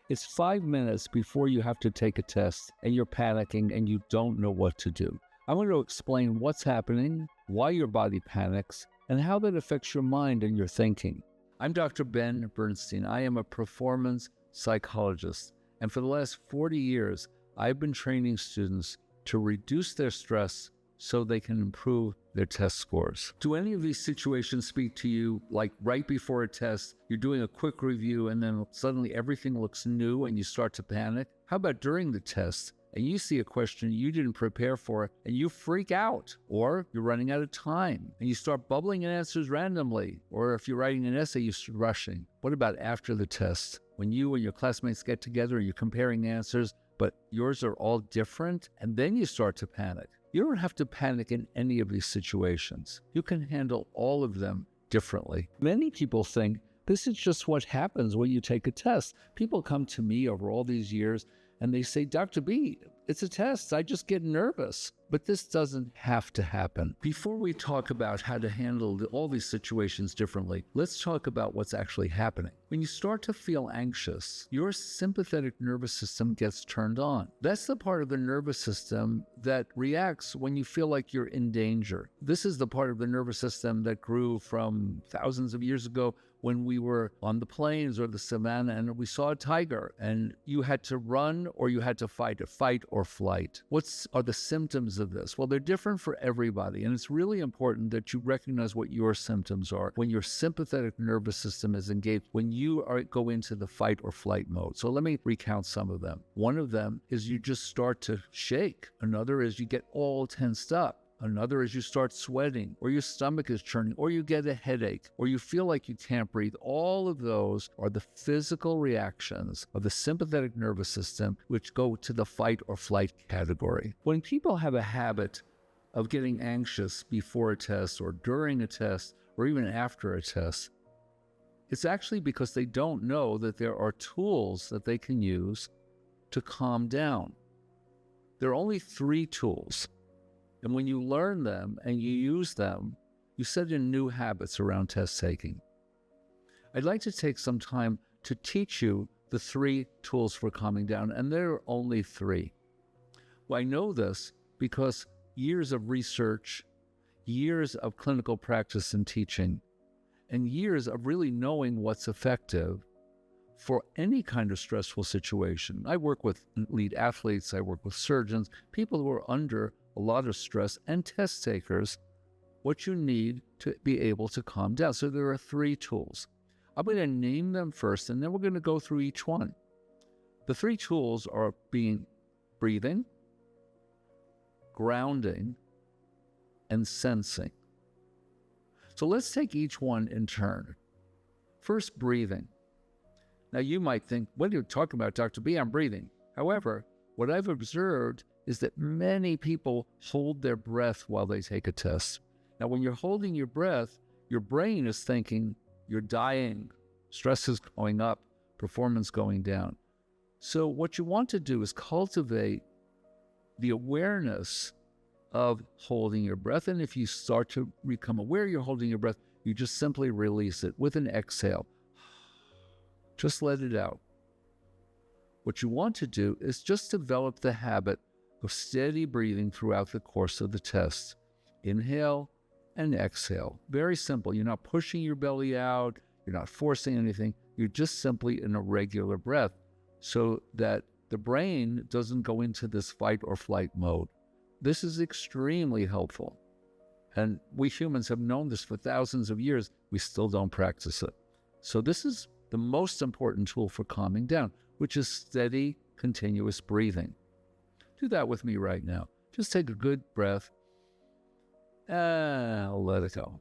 It's 5 minutes before you have to take a test and you're panicking and you don't know what to do. I'm going to explain what's happening, why your body panics, and how that affects your mind and your thinking. I'm Dr. Ben Bernstein. I am a performance psychologist, and for the last 40 years, I've been training students to reduce their stress so they can improve their test scores. Do any of these situations speak to you, like right before a test, you're doing a quick review and then suddenly everything looks new and you start to panic? How about during the test and you see a question you didn't prepare for and you freak out, or you're running out of time and you start bubbling in answers randomly, or if you're writing an essay, you start rushing? What about after the test, when you and your classmates get together and you're comparing answers, but yours are all different, and then you start to panic? You don't have to panic in any of these situations. You can handle all of them differently. Many people think this is just what happens when you take a test. People come to me over all these years and they say, Dr. B, it's a test. I just get nervous. But this doesn't have to happen. Before we talk about how to handle all these situations differently, let's talk about what's actually happening. When you start to feel anxious, your sympathetic nervous system gets turned on. That's the part of the nervous system that reacts when you feel like you're in danger. This is the part of the nervous system that grew from thousands of years ago when we were on the plains or the savannah and we saw a tiger and you had to run or you had to fight or flight. What are the symptoms of this? Well, they're different for everybody, and it's really important that you recognize what your symptoms are when your sympathetic nervous system is engaged, when you go into the fight or flight mode. So let me recount some of them. One of them is you just start to shake. Another is you get all tensed up. Another is you start sweating, or your stomach is churning, or you get a headache, or you feel like you can't breathe. All of those are the physical reactions of the sympathetic nervous system, which go to the fight or flight category. When people have a habit of getting anxious before a test, or during a test, or even after a test, it's actually because they don't know that there are tools that they can use to calm down. There are only 3 tools. And when you learn them and you use them, you set in new habits around test taking. I'd like to take some time to teach you the 3 tools for calming down, and there are only 3. Well, I know this because years of research, years of clinical practice and teaching, and years of really knowing what's effective for any kind of stressful situation. I work with elite athletes, I work with surgeons, people who are under a lot of stress, and test takers, what you need to be able to calm down. So there are 3 tools. I'm going to name them first, and then we're going to go through each one. The 3 tools are breathing, grounding, and sensing. So let's take each one in turn. First, breathing. Now you might think, what are you talking about, Dr. B? I'm breathing. However, what I've observed is that many people hold their breath while they take a test. Now, when you're holding your breath, your brain is thinking you're dying, stress is going up, performance going down. So what you want to do is cultivate the awareness of holding your breath. And if you start to become aware you're holding your breath, you just simply release it with an exhale. Just let it out. What you want to do is just develop the habit of steady breathing throughout the course of the test. Inhale and exhale. Very simple. You're not pushing your belly out. You're not forcing anything. You're just simply in a regular breath so that the brain doesn't go into this fight or flight mode. This is extremely helpful. And we humans have known this for thousands of years. We still don't practice it. So this is the most important tool for calming down, which is steady, continuous breathing. Do that with me right now. Just take a good breath and let it go.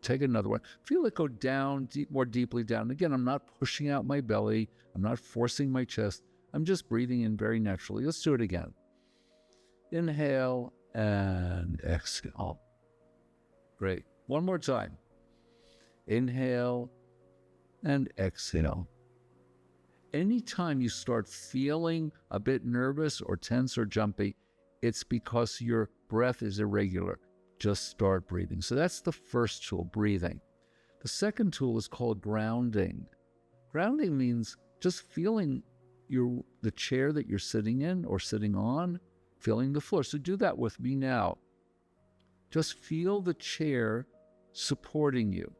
Take another one. Feel it go down, more deeply down. Again, I'm not pushing out my belly. I'm not forcing my chest. I'm just breathing in very naturally. Let's do it again. Inhale and exhale. Great. One more time. Inhale and exhale. Anytime you start feeling a bit nervous or tense or jumpy, it's because your breath is irregular. Just start breathing. So that's the first tool, breathing. The second tool is called grounding. Grounding means just feeling the chair that you're sitting in or sitting on, feeling the floor. So do that with me now. Just feel the chair supporting you.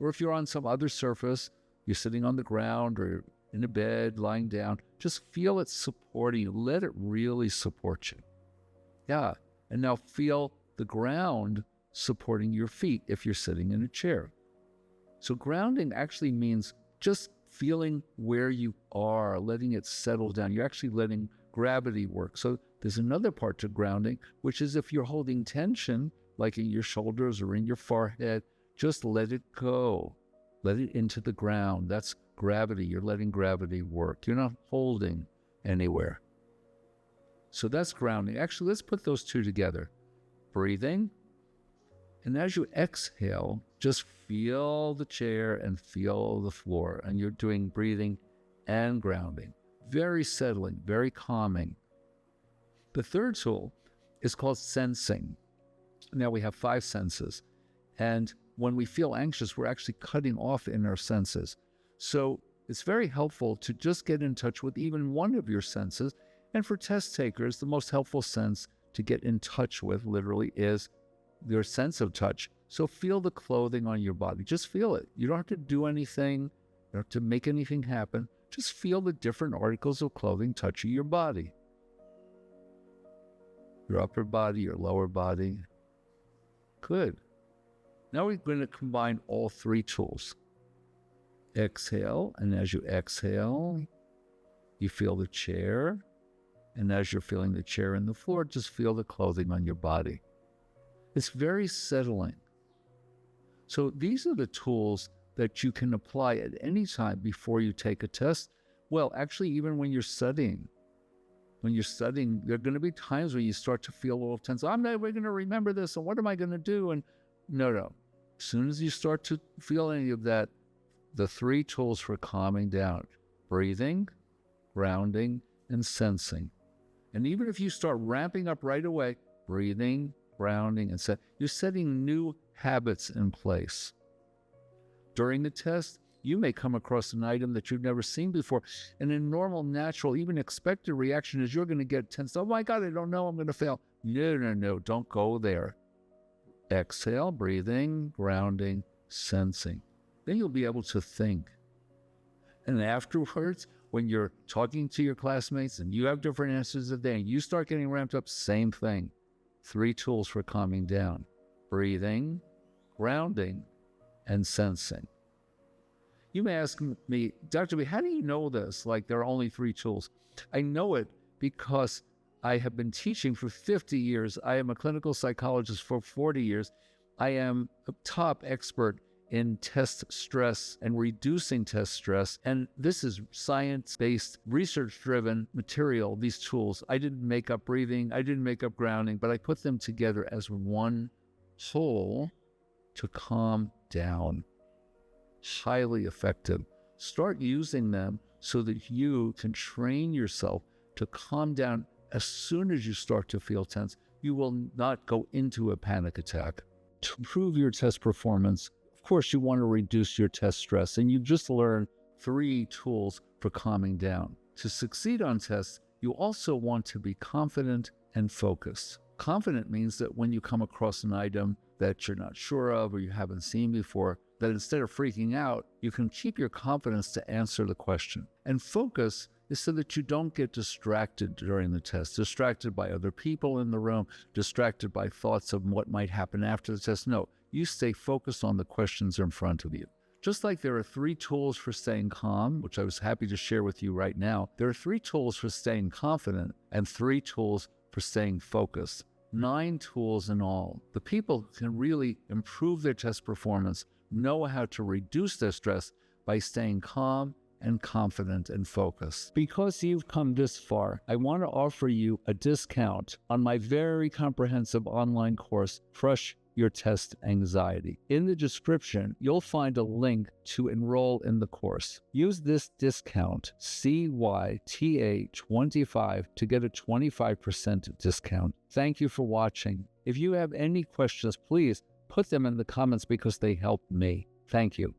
Or if you're on some other surface, you're sitting on the ground or in a bed, lying down, just feel it supporting you. Let it really support you. Yeah. And now feel the ground supporting your feet if you're sitting in a chair. So grounding actually means just feeling where you are, letting it settle down. You're actually letting gravity work. So there's another part to grounding, which is if you're holding tension, like in your shoulders or in your forehead, just let it go. Let it into the ground. That's gravity. You're letting gravity work. You're not holding anywhere. So that's grounding. Actually, let's put those two together. Breathing. And as you exhale, just feel the chair and feel the floor. And you're doing breathing and grounding. Very settling, very calming. The third tool is called sensing. Now we have 5 senses. And when we feel anxious, we're actually cutting off in our senses. So it's very helpful to just get in touch with even one of your senses. And for test takers, the most helpful sense to get in touch with literally is your sense of touch. So feel the clothing on your body. Just feel it. You don't have to do anything. You don't have to make anything happen. Just feel the different articles of clothing touching your body. Your upper body, your lower body. Good. Now we're going to combine all 3 tools. Exhale, and as you exhale, you feel the chair. And as you're feeling the chair and the floor, just feel the clothing on your body. It's very settling. So these are the tools that you can apply at any time before you take a test. Well, actually, even when you're studying. When you're studying, there are going to be times when you start to feel a little tense. I'm never going to remember this, and what am I going to do? And no. As soon as you start to feel any of that, the 3 tools for calming down: breathing, grounding, and sensing. And even if you start ramping up right away, breathing, grounding, and you're setting new habits in place. During the test, you may come across an item that you've never seen before. And a normal, natural, even expected reaction is you're going to get tense. Oh my God, I don't know, I'm going to fail. No, don't go there. Exhale, breathing, grounding, sensing. Then you'll be able to think. And afterwards, when you're talking to your classmates and you have different answers of the day and you start getting ramped up, same thing. 3 tools for calming down: breathing, grounding, and sensing. You may ask me, Dr. B, how do you know this? Like there are only 3 tools. I know it because I have been teaching for 50 years. I am a clinical psychologist for 40 years. I am a top expert in test stress and reducing test stress. And this is science-based, research-driven material, these tools. I didn't make up breathing. I didn't make up grounding, but I put them together as one whole to calm down. Highly effective. Start using them so that you can train yourself to calm down as soon as you start to feel tense. You will not go into a panic attack. To improve your test performance, of course, you want to reduce your test stress, and you just learned 3 tools for calming down. To succeed on tests, you also want to be confident and focused. Confident means that when you come across an item that you're not sure of or you haven't seen before, that instead of freaking out, you can keep your confidence to answer the question. And focus is so that you don't get distracted during the test, distracted by other people in the room, distracted by thoughts of what might happen after the test. No, you stay focused on the questions in front of you. Just like there are 3 tools for staying calm, which I was happy to share with you right now, there are 3 tools for staying confident and 3 tools for staying focused. 9 tools in all. The people who can really improve their test performance know how to reduce their stress by staying calm and confident and focused. Because you've come this far, I want to offer you a discount on my very comprehensive online course, Crush Your Test Anxiety. In the description, you'll find a link to enroll in the course. Use this discount, CYTA25, to get a 25% discount. Thank you for watching. If you have any questions, please put them in the comments because they help me. Thank you.